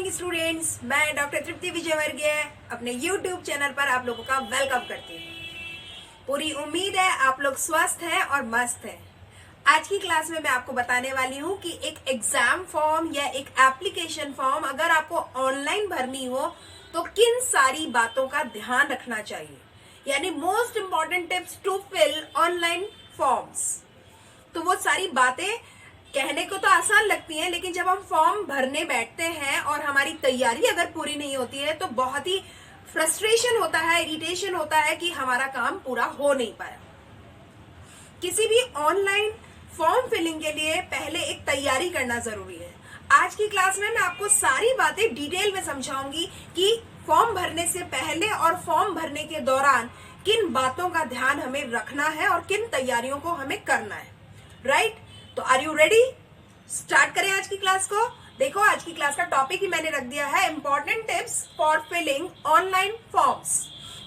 Morning students, मैं doctor तृप्ति विजयवर्गीय अपने YouTube channel पर आप लोगों का वेलकम करती हूँ। पूरी उम्मीद है आप लोग स्वस्थ हैं और मस्त हैं। आज की क्लास में मैं आपको बताने वाली हूँ कि एक एग्जाम फॉर्म या एक एप्लीकेशन फॉर्म अगर आपको ऑनलाइन भरनी हो तो किन सारी बातों का ध्यान रखना चाहिए, यानी most important tips to fill online forms. तो वो सारी बातें कहने को तो आसान लगती हैं, लेकिन जब हम फॉर्म भरने बैठते हैं और हमारी तैयारी अगर पूरी नहीं होती है तो बहुत ही फ्रस्ट्रेशन होता है, इरिटेशन होता है कि हमारा काम पूरा हो नहीं पाया। किसी भी ऑनलाइन फॉर्म फिलिंग के लिए पहले एक तैयारी करना जरूरी है। आज की क्लास में मैं आपको सारी बातें डिटेल में समझाऊंगी कि फॉर्म भरने से पहले और फॉर्म भरने के दौरान किन बातों का ध्यान हमें रखना है और किन तैयारियों को हमें करना है। राइट? तो आर यू रेडी? स्टार्ट करें आज की क्लास को। देखो, आज की क्लास का टॉपिक ही मैंने रख दिया है important tips for filling online forms.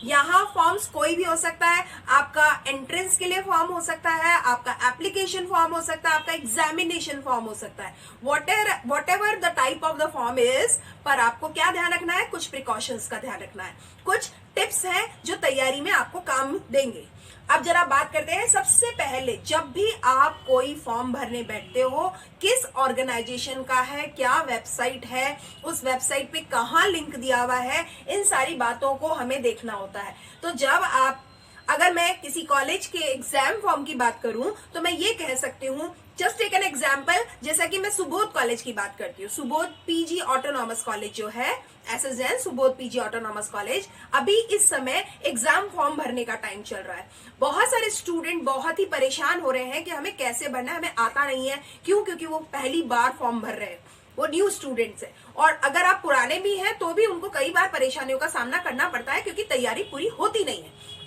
यहाँ फॉर्म्स कोई भी हो सकता है। आपका एंट्रेंस के लिए फॉर्म हो सकता है, आपका एप्लीकेशन फॉर्म हो सकता है, आपका एग्जामिनेशन फॉर्म हो सकता है। What ever the type of the form is, पर आपको क्या ध्यान रखना है? कुछ प्रिकॉशंस का ध्यान रखना है, कुछ टिप्स हैं जो तैयारी में आपको काम देंगे। अब जरा बात करते हैं। सबसे पहले, जब भी आप कोई फॉर्म भरने बैठते हो, किस ऑर्गेनाइजेशन का है, क्या वेबसाइट है, उस वेबसाइट पे कहाँ लिंक दिया हुआ है, इन सारी बातों को हमें देखना होता है। तो जब आप, अगर मैं किसी कॉलेज के एग्जाम फॉर्म की बात करूं तो मैं ये कह सकती हूँ, जस्ट टेक एन एग्जाम्पल, जैसा कि मैं सुबोध कॉलेज की बात करती हूँ। सुबोध पीजी ऑटोनॉमस कॉलेज जो है, SSN Subodh PG autonomous college, अभी इस समय एग्जाम फॉर्म भरने का टाइम चल रहा है। बहुत सारे स्टूडेंट बहुत ही परेशान हो रहे हैं कि हमें कैसे भरना है, हमें आता नहीं है। क्यों? क्योंकि वो पहली बार फॉर्म भर रहे हैं, वो न्यू स्टूडेंट्स है। और अगर आप पुराने भी हैं तो भी उनको कई बार परेशानियों का सामना करना पड़ता है क्योंकि तैयारी पूरी होती नहीं है।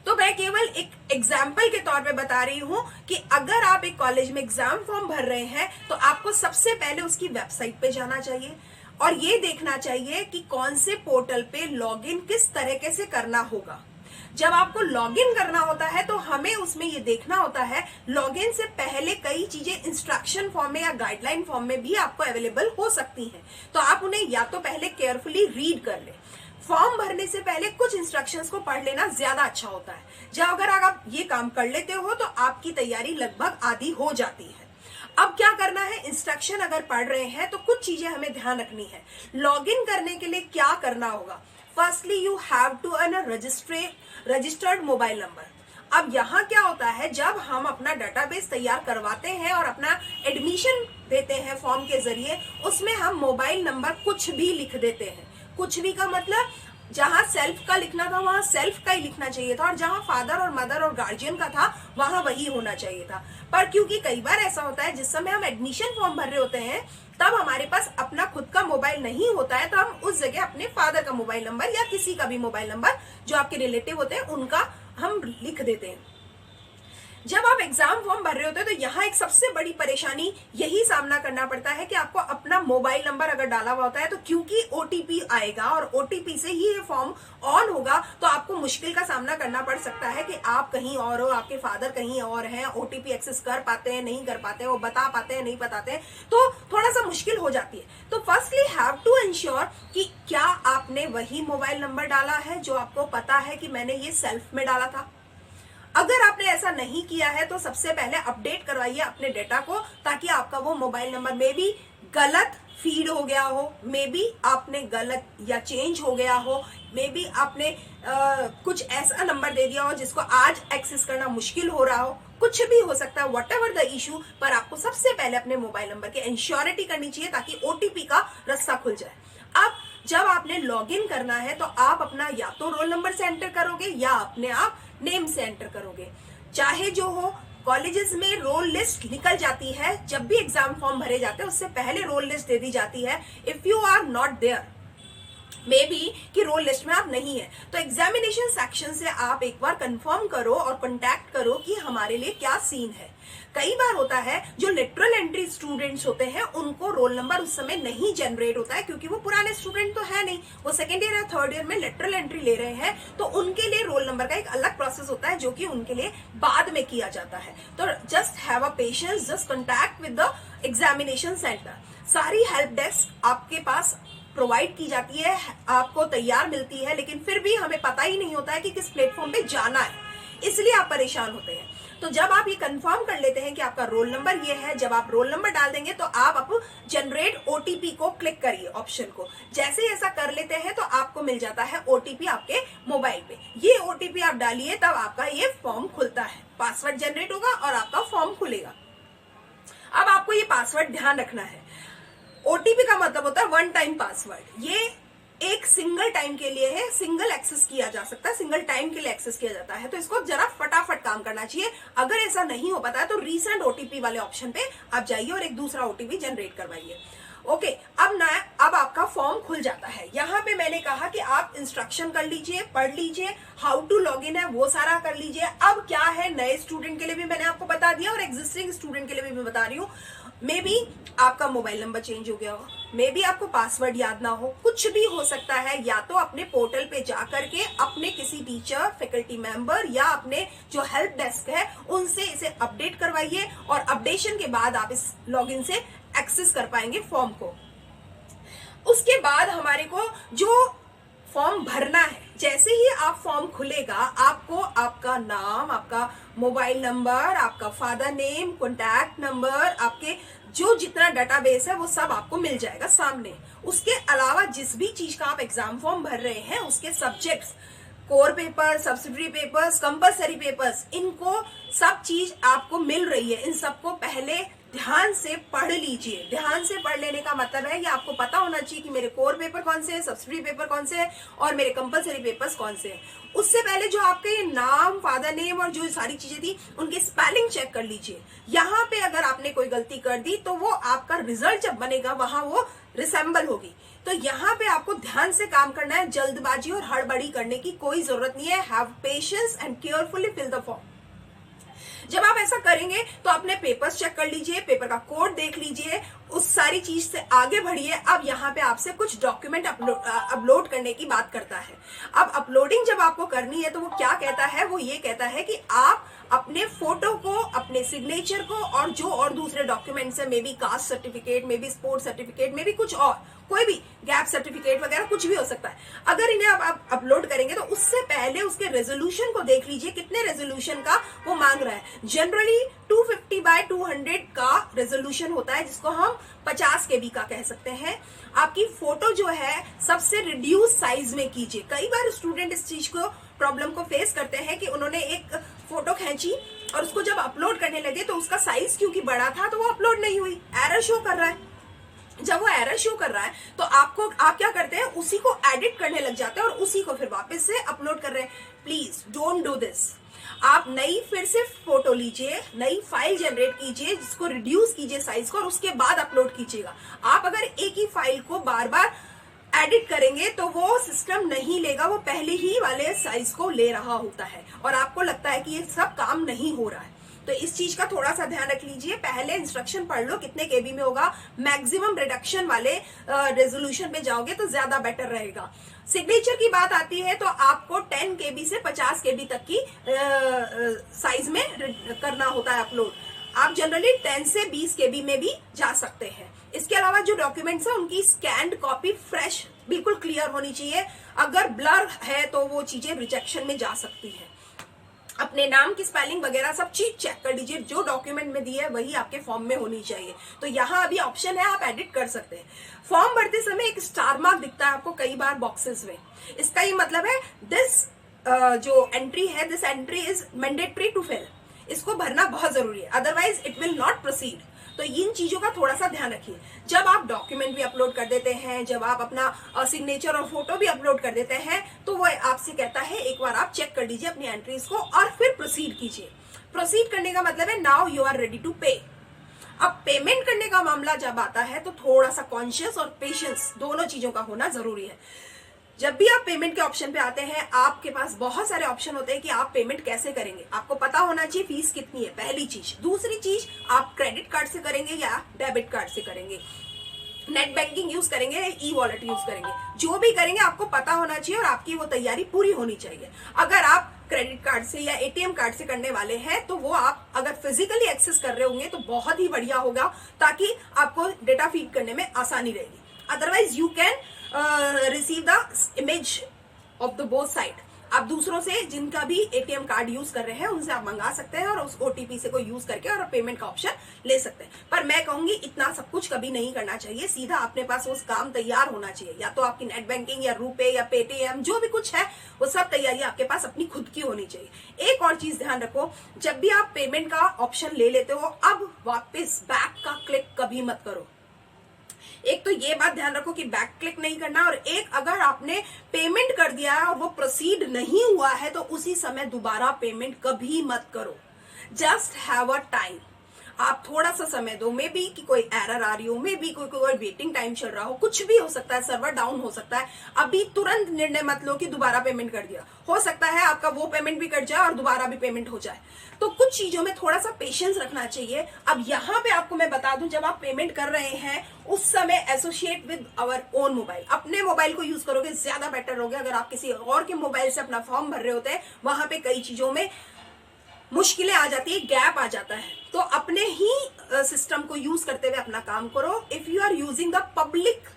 तो मैं केवल एक एग्जाम्पल के तौर पे बता रही हूं कि अगर आप एक कॉलेज में एग्जाम फॉर्म भर रहे हैं तो आपको सबसे पहले उसकी वेबसाइट पे जाना चाहिए और ये देखना चाहिए कि कौन से पोर्टल पे लॉगिन किस तरीके से करना होगा। जब आपको लॉगिन करना होता है तो हमें उसमें ये देखना होता है, लॉगिन से पहले कई चीजें इंस्ट्रक्शन फॉर्म में या गाइडलाइन फॉर्म में भी आपको अवेलेबल हो सकती हैं, तो आप उन्हें या तो पहले केयरफुली रीड कर लें। फॉर्म भरने से पहले कुछ इंस्ट्रक्शंस को पढ़ लेना ज्यादा अच्छा होता है। जब अगर आप ये काम कर लेते हो तो आपकी तैयारी लगभग आधी हो जाती है। अब क्या करना है? इंस्ट्रक्शन अगर पढ़ रहे हैं तो कुछ चीजें हमें ध्यान रखनी है। लॉगिन करने के लिए क्या करना होगा? Firstly you have to registered mobile number. अब यहाँ क्या होता है, जब हम अपना डेटाबेस तैयार करवाते हैं और अपना एडमिशन देते हैं फॉर्म के जरिए, उसमें हम मोबाइल नंबर कुछ भी लिख देते हैं। कुछ भी का मतलब, जहां सेल्फ का लिखना था वहां सेल्फ का ही लिखना चाहिए था और जहां फादर और मदर और गार्जियन का था वहां वही होना चाहिए था। पर क्योंकि कई बार ऐसा होता है जिस समय हम एडमिशन फॉर्म भर रहे होते हैं तब हमारे पास अपना खुद का मोबाइल नहीं होता है, तो हम उस जगह अपने फादर का मोबाइल नंबर या किसी का भी मोबाइल नंबर जो आपके रिलेटिव होते हैं उनका हम लिख देते हैं। जब आप एग्जाम फॉर्म भर रहे होते हैं तो यहाँ एक सबसे बड़ी परेशानी यही सामना करना पड़ता है कि आपको अपना मोबाइल नंबर अगर डाला हुआ होता है तो क्योंकि OTP आएगा और OTP से ही ये फॉर्म ऑन होगा, तो आपको मुश्किल का सामना करना पड़ सकता है कि आप कहीं और हो, आपके फादर कहीं और हैं, OTP एक्सेस कर पाते हैं, नहीं कर पाते हैं, वो बता पाते हैं, नहीं बताते हैं, तो थोड़ा सा मुश्किल हो जाती है। तो फर्स्टली हैव टू इंश्योर कि क्या आपने वही मोबाइल नंबर डाला है जो आपको पता है कि मैंने ये सेल्फ में डाला था। अगर आपने ऐसा नहीं किया है तो सबसे पहले अपडेट करवाइए अपने डेटा को, ताकि आपका वो मोबाइल नंबर में भी गलत फीड हो गया हो, मे बी आपने गलत या चेंज हो गया हो, मे बी आपने कुछ ऐसा नंबर दे दिया हो जिसको आज एक्सेस करना मुश्किल हो रहा हो, कुछ भी हो सकता है, वट एवर द इशू। पर आपको सबसे पहले अपने मोबाइल नंबर की इंश्योरिटी करनी चाहिए ताकि OTP का रास्ता खुल जाए। अब जब आपने लॉगिन करना है तो आप अपना या तो रोल नंबर से एंटर करोगे या अपने आप नेम से एंटर करोगे। चाहे जो हो, कॉलेजेस में रोल लिस्ट निकल जाती है, जब भी एग्जाम फॉर्म भरे जाते हैं उससे पहले रोल लिस्ट दे दी जाती है। If you are not there may be कि रोल लिस्ट में आप नहीं है, तो एग्जामिनेशन सेक्शन से आप एक बार कंफर्म करो और कांटेक्ट करो कि हमारे लिए क्या सीन है। कई बार होता है जो लिटरल एंट्री स्टूडेंट्स होते हैं उनको रोल नंबर उस समय नहीं जनरेट होता है, क्योंकि वो पुराने स्टूडेंट तो है नहीं, वो सेकेंड ईयर या थर्ड ईयर में लिटरल एंट्री ले रहे हैं, तो उनके लिए रोल नंबर का एक अलग प्रोसेस होता है जो कि उनके लिए बाद में किया जाता है। तो just have a patience, just contact with the examination centre. सारी हेल्प डेस्क आपके पास प्रोवाइड की जाती है, आपको तैयार मिलती है, लेकिन फिर भी हमें पता ही नहीं होता है कि किस प्लेटफॉर्म पे जाना है, इसलिए आप परेशान होते हैं। तो जब आप ये कंफर्म कर लेते हैं कि आपका रोल नंबर ये है, जब आप रोल नंबर डाल देंगे तो आप अब जनरेट ओटीपी को क्लिक करिए ऑप्शन को। जैसे ही ऐसा कर लेते हैं तो आपको मिल जाता है ओटीपी आपके मोबाइल पे। ये ओटीपी आप डालिए तब आपका ये फॉर्म खुलता है, पासवर्ड जनरेट होगा और आपका फॉर्म खुलेगा। अब आपको ये पासवर्ड ध्यान रखना है। ओटीपी का मतलब होता है वन टाइम पासवर्ड। ये एक सिंगल टाइम के लिए है, सिंगल एक्सेस किया जा सकता है, सिंगल टाइम के लिए एक्सेस किया जाता है, तो इसको जरा फटाफट काम करना चाहिए। अगर ऐसा नहीं हो पाता है तो रीसेंट ओटीपी वाले ऑप्शन पे आप जाइए और एक दूसरा ओटीपी जनरेट करवाइए। ओके, अब आपका फॉर्म खुल जाता है। यहाँ पे मैंने कहा कि आप इंस्ट्रक्शन कर लीजिए, पढ़ लीजिए, हाउ टू लॉग इन है वो सारा कर लीजिए। अब क्या है, नए स्टूडेंट के लिए भी मैंने आपको बता दिया और एग्जिस्टिंग स्टूडेंट के लिए भी मैं बता रही हूँ। मे बी आपका मोबाइल नंबर चेंज हो गया हो, मे बी आपको पासवर्ड याद ना हो, कुछ भी हो सकता है। या तो अपने पोर्टल पे जाकर के अपने किसी टीचर, फैकल्टी मेंबर या अपने जो हेल्प डेस्क है उनसे इसे अपडेट करवाइए और अपडेशन के बाद आप इस लॉगिन से एक्सेस कर पाएंगे फॉर्म को। उसके बाद हमारे को जो फॉर्म भरना है, जैसे ही आप फॉर्म खुलेगा आपको आपका नाम, आपका मोबाइल नंबर, आपका फादर नेम, कॉन्टैक्ट नंबर, आपके जो जितना डेटाबेस है वो सब आपको मिल जाएगा सामने। उसके अलावा जिस भी चीज का आप एग्जाम फॉर्म भर रहे हैं उसके subjects, core paper, subsidiary papers, compulsory papers, इनको सब चीज आपको मिल रही है। इन सबको पहले ध्यान से पढ़ लीजिए। ध्यान से पढ़ लेने का मतलब है ये आपको पता होना चाहिए कि मेरे कोर पेपर कौन से हैं, सब्सिडरी पेपर कौन से हैं और मेरे कंपलसरी पेपर्स कौन से हैं। उससे पहले जो आपके नाम, फादर नेम और जो सारी चीजें थी उनकी स्पेलिंग चेक कर लीजिए। यहाँ पे अगर आपने कोई गलती कर दी तो वो आपका रिजल्ट जब बनेगा वहां वो रिसेंबल होगी। तो यहाँ पे आपको ध्यान से काम करना है, जल्दबाजी और हड़बड़ी करने की कोई जरूरत नहीं है। Have patience and carefully fill the form. जब आप ऐसा करेंगे तो अपने पेपर्स चेक कर लीजिए, पेपर का कोड देख लीजिए, उस सारी चीज से आगे बढ़िए। अब यहाँ पे आपसे कुछ डॉक्यूमेंट अपलोड करने की बात करता है। अब अपलोडिंग जब आपको करनी है तो वो क्या कहता है, वो ये कहता है कि आप अपने फोटो को, अपने सिग्नेचर को और जो और दूसरे डॉक्यूमेंट्स है, may be caste certificate, may be sports certificate, may be कुछ और, कोई भी गैप सर्टिफिकेट वगैरह कुछ भी हो सकता है। अगर इन्हें आप अपलोड करेंगे तो उससे पहले उसके रेजोल्यूशन को देख लीजिए, कितने रेजोल्यूशन का वो मांग रहा है। जनरली 250x200 का रेजोल्यूशन होता है, जिसको हम 50 KB का कह सकते हैं। आपकी फोटो जो है सबसे रिड्यूस साइज में कीजिए। कई बार स्टूडेंट इस चीज को, प्रॉब्लम को फेस करते हैं कि उन्होंने एक फोटो खींची और उसको जब अपलोड करने लगे तो उसका साइज क्योंकि बड़ा था तो वो अपलोड नहीं हुई, एरर शो कर रहा है। जब वो एरर शो कर रहा है तो आप क्या करते हैं, उसी को एडिट करने लग जाते हैं और उसी को फिर वापस से अपलोड कर रहे हैं। Please don't do this. आप नई फिर से फोटो लीजिए, नई फाइल जनरेट कीजिए, जिसको रिड्यूस कीजिए साइज को और उसके बाद अपलोड कीजिएगा। आप अगर एक ही फाइल को बार बार एडिट करेंगे तो वो सिस्टम नहीं लेगा, वो पहले ही वाले साइज को ले रहा होता है और आपको लगता है कि ये सब काम नहीं हो रहा है। तो इस चीज का थोड़ा सा ध्यान रख लीजिए। पहले इंस्ट्रक्शन पढ़ लो कितने केबी में होगा, मैक्सिमम रिडक्शन वाले रेजोल्यूशन पे जाओगे तो ज्यादा बेटर रहेगा। सिग्नेचर की बात आती है तो आपको 10 KB से 50 KB तक की साइज में करना होता है अपलोड। आप जनरली 10 से 20 KB में भी जा सकते हैं। इसके अलावा जो डॉक्यूमेंट्स है उनकी स्कैन्ड कॉपी फ्रेश बिल्कुल क्लियर होनी चाहिए। अगर ब्लर है तो वो चीजें रिजेक्शन में जा सकती है। अपने नाम की स्पेलिंग वगैरह सब चीज चेक कर लीजिए, जो डॉक्यूमेंट में दी है वही आपके फॉर्म में होनी चाहिए। तो यहाँ अभी ऑप्शन है, आप एडिट कर सकते हैं। फॉर्म भरते समय एक स्टार मार्क दिखता है आपको कई बार बॉक्सेस में। इसका ये मतलब है दिस जो एंट्री है, this entry is mandatory to fill. इसको भरना बहुत जरूरी है, otherwise it will not proceed. तो इन चीजों का थोड़ा सा ध्यान रखिए। जब आप डॉक्यूमेंट भी अपलोड कर देते हैं, जब आप अपना सिग्नेचर और फोटो भी अपलोड कर देते हैं, तो वो आपसे कहता है एक बार आप चेक कर लीजिए अपनी एंट्रीज को और फिर प्रोसीड कीजिए। प्रोसीड करने का मतलब है now you are ready to pay. अब पेमेंट करने का मामला जब आता है तो थोड़ा सा कॉन्शियस और पेशेंस दोनों चीजों का होना जरूरी है। जब भी आप पेमेंट के ऑप्शन पे आते हैं, आपके पास बहुत सारे ऑप्शन होते हैं कि आप पेमेंट कैसे करेंगे। आपको पता होना चाहिए फीस कितनी है, पहली चीज। दूसरी चीज, आप क्रेडिट कार्ड से करेंगे या डेबिट कार्ड से करेंगे, नेट बैंकिंग यूज करेंगे या ई वॉलेट यूज करेंगे, जो भी करेंगे आपको पता होना चाहिए और आपकी वो तैयारी पूरी होनी चाहिए। अगर आप क्रेडिट कार्ड से या एटीएम कार्ड से करने वाले हैं तो वो आप अगर फिजिकली एक्सेस कर रहे होंगे तो बहुत ही बढ़िया होगा, ताकि आपको डेटा फीड करने में आसानी रहेगी। Otherwise you can receive the image of the both side. आप दूसरों से जिनका भी एटीएम कार्ड यूज कर रहे हैं उनसे आप मंगा सकते हैं और उस ओटीपी से कोई यूज करके और पेमेंट का ऑप्शन ले सकते हैं। पर मैं कहूंगी इतना सब कुछ कभी नहीं करना चाहिए। सीधा अपने पास वो काम तैयार होना चाहिए, या तो आपकी नेट बैंकिंग या रुपे या पेटीएम जो भी कुछ है वो सब तैयारी आपके पास अपनी खुद की होनी चाहिए। एक और चीज ध्यान रखो, जब भी आप पेमेंट का ऑप्शन ले लेते हो, अब वापस बैक का क्लिक कभी मत करो। एक तो ये बात ध्यान रखो कि बैक क्लिक नहीं करना, और एक, अगर आपने पेमेंट कर दिया है और वो प्रोसीड नहीं हुआ है तो उसी समय दोबारा पेमेंट कभी मत करो। जस्ट हैव अ टाइम, आप थोड़ा सा समय दो। मे बी कि कोई एरर आ रही हो, मे बी कोई वेटिंग टाइम चल रहा हो, कुछ भी हो सकता है, सर्वर डाउन हो सकता है। अभी तुरंत निर्णय मत लो कि दोबारा पेमेंट कर दिया। हो सकता है आपका वो पेमेंट भी कट जाए और दोबारा भी पेमेंट हो जाए। तो कुछ चीजों में थोड़ा सा पेशेंस रखना चाहिए। अब यहाँ पे आपको मैं बता दूं, जब आप पेमेंट कर रहे हैं उस समय associate with our own mobile. अपने मोबाइल को यूज करोगे ज्यादा बेटर होगा। अगर आप किसी और के मोबाइल से अपना फॉर्म भर रहे होते हैं, वहां पे कई चीजों में मुश्किलें आ जाती है, गैप आ जाता है। तो अपने ही सिस्टम को यूज करते हुए अपना काम करो। If you are using the public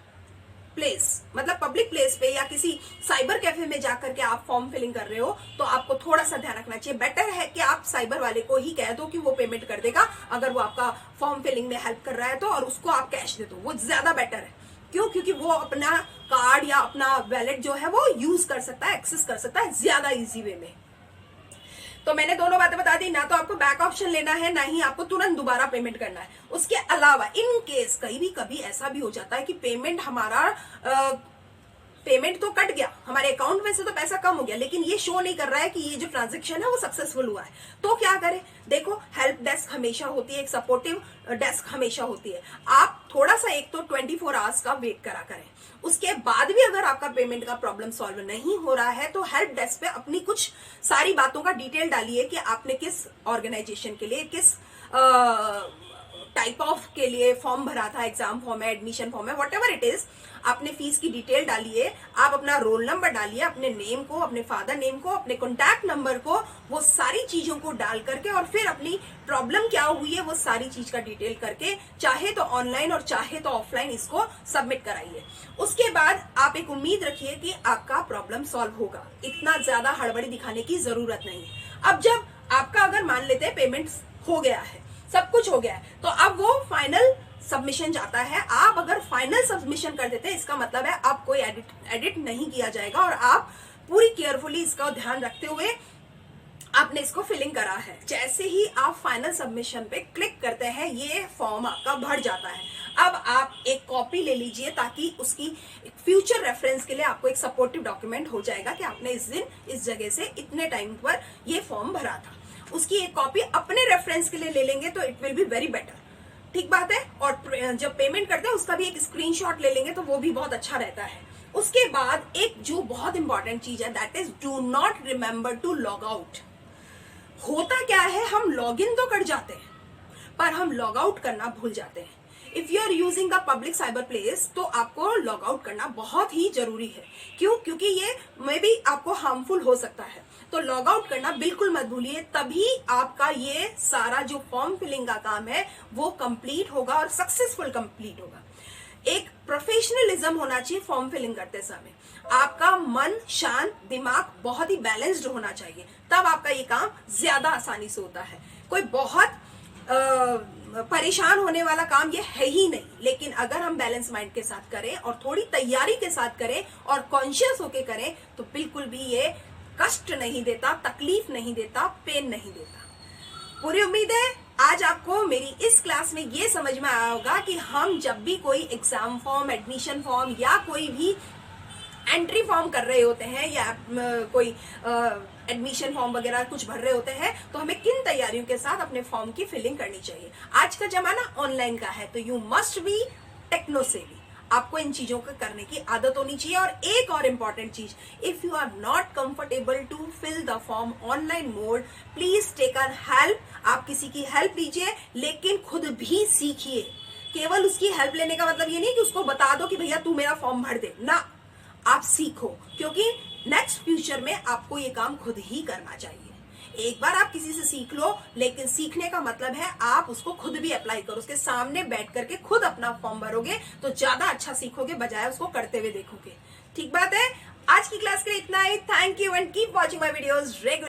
place, मतलब पब्लिक प्लेस पे या किसी साइबर कैफे में जाकर के आप फॉर्म फिलिंग कर रहे हो, तो आपको थोड़ा सा ध्यान रखना चाहिए। बेटर है कि आप साइबर वाले को ही कह दो कि वो पेमेंट कर देगा, अगर वो आपका फॉर्म फिलिंग में हेल्प कर रहा है तो, और उसको आप कैश दे दो, वो ज्यादा बेटर है। क्यों? क्योंकि वो अपना कार्ड या अपना वैलेट जो है वो यूज कर सकता है, एक्सेस कर सकता है ज्यादा इजी वे में। तो मैंने दोनों बातें बता दी, ना तो आपको बैक ऑप्शन लेना है, ना ही आपको तुरंत दोबारा पेमेंट करना है। उसके अलावा इन केस कभी ऐसा भी हो जाता है कि पेमेंट तो कट गया, हमारे अकाउंट में से तो पैसा कम हो गया, लेकिन ये शो नहीं कर रहा है कि ये जो ट्रांजैक्शन है वो सक्सेसफुल हुआ है। तो क्या करें? देखो, हेल्प डेस्क हमेशा होती है, एक सपोर्टिव डेस्क हमेशा होती है। आप थोड़ा सा एक तो 24 आवर्स का वेट करा करें। उसके बाद भी अगर आपका पेमेंट का प्रॉब्लम सॉल्व नहीं हो रहा है तो हेल्प डेस्क पे अपनी कुछ सारी बातों का डिटेल डालिए कि आपने किस ऑर्गेनाइजेशन के लिए, किस टाइप ऑफ के लिए फॉर्म भरा था, एग्जाम फॉर्म है, एडमिशन फॉर्म है, व्हाटएवर इट इज। आपने फीस की डिटेल डालिए, आप अपना रोल नंबर डालिए, अपने नेम को, अपने फादर नेम को, अपने कॉन्टैक्ट नंबर को, वो सारी चीजों को डाल करके, और फिर अपनी प्रॉब्लम क्या हुई है वो सारी चीज का डिटेल करके, चाहे तो ऑनलाइन और चाहे तो ऑफलाइन इसको सबमिट कराइए। उसके बाद आप एक उम्मीद रखिए कि आपका प्रॉब्लम सॉल्व होगा। इतना ज्यादा हड़बड़ी दिखाने की जरूरत नहीं है। अब जब आपका, अगर मान लेते हैं पेमेंट हो गया है, सब कुछ हो गया है, तो अब वो फाइनल सबमिशन जाता है। आप अगर फाइनल सबमिशन कर देते हैं, इसका मतलब है आप कोई एडिट नहीं किया जाएगा, और आप पूरी केयरफुली इसका ध्यान रखते हुए आपने इसको फिलिंग करा है। जैसे ही आप फाइनल सबमिशन पे क्लिक करते हैं, ये फॉर्म आपका भर जाता है। अब आप एक कॉपी ले लीजिए, ताकि उसकी फ्यूचर रेफरेंस के लिए आपको एक सपोर्टिव डॉक्यूमेंट हो जाएगा कि आपने इस दिन इस जगह से इतने टाइम पर ये फॉर्म भरा था। उसकी एक कॉपी अपने रेफरेंस के लिए ले लेंगे तो it will be very better. ठीक बात है। और जब पेमेंट करते हैं उसका भी एक स्क्रीनशॉट ले लेंगे तो वो भी बहुत अच्छा रहता है। उसके बाद एक जो बहुत इंपॉर्टेंट चीज है, that is do not remember to log out. होता क्या है, हम लॉग इन तो कर जाते हैं पर हम लॉग आउट करना भूल जाते हैं। If you are using the public cyber place तो आपको लॉग आउट करना बहुत ही जरूरी है। क्यों? क्योंकि ये मे बी आपको हार्मफुल हो सकता है। तो लॉग आउट करना बिल्कुल मत भूलिए, तभी आपका ये सारा जो फॉर्म फिलिंग का काम है वो कंप्लीट होगा और सक्सेसफुल कंप्लीट होगा। एक प्रोफेशनलिज्म होना चाहिए फॉर्म फिलिंग करते समय। आपका मन शांत, दिमाग बहुत ही बैलेंस्ड होना चाहिए, तब आपका ये काम ज्यादा आसानी से होता है। कोई बहुत परेशान होने वाला काम ये है ही नहीं। लेकिन अगर हम बैलेंस माइंड के साथ करें और थोड़ी तैयारी के साथ करें और कॉन्शियस होके करें तो बिल्कुल भी ये कष्ट नहीं देता, तकलीफ नहीं देता, पेन नहीं देता। पूरी उम्मीद है आज आपको मेरी इस क्लास में ये समझ में आया होगा कि हम जब भी कोई एग्जाम फॉर्म, एडमिशन फॉर्म या कोई भी एंट्री फॉर्म कर रहे होते हैं या कोई एडमिशन फॉर्म वगैरह कुछ भर रहे होते हैं तो हमें किन तैयारियों के साथ अपने फॉर्म की फिलिंग करनी चाहिए। आज का जमाना ऑनलाइन का है तो यू मस्ट बी टेक्नो सेवी। आपको इन चीजों को करने की आदत होनी चाहिए। और एक और इम्पॉर्टेंट चीज, if you are not comfortable to fill the form online mode, please take our help. आप किसी की हेल्प लीजिए, लेकिन खुद भी सीखिए। केवल उसकी हेल्प लेने का मतलब ये नहीं कि उसको बता दो कि भैया तू मेरा फॉर्म भर दे ना, आप सीखो, क्योंकि नेक्स्ट फ्यूचर में आपको ये काम खुद ही करना चाहिए। एक बार आप किसी से सीख लो, लेकिन सीखने का मतलब है आप उसको खुद भी अप्लाई करो, उसके सामने बैठ करके खुद अपना फॉर्म भरोगे तो ज्यादा अच्छा सीखोगे, बजाय उसको करते हुए देखोगे। ठीक बात है। आज की क्लास के लिए इतना ही। Thank you and keep watching my videos regular.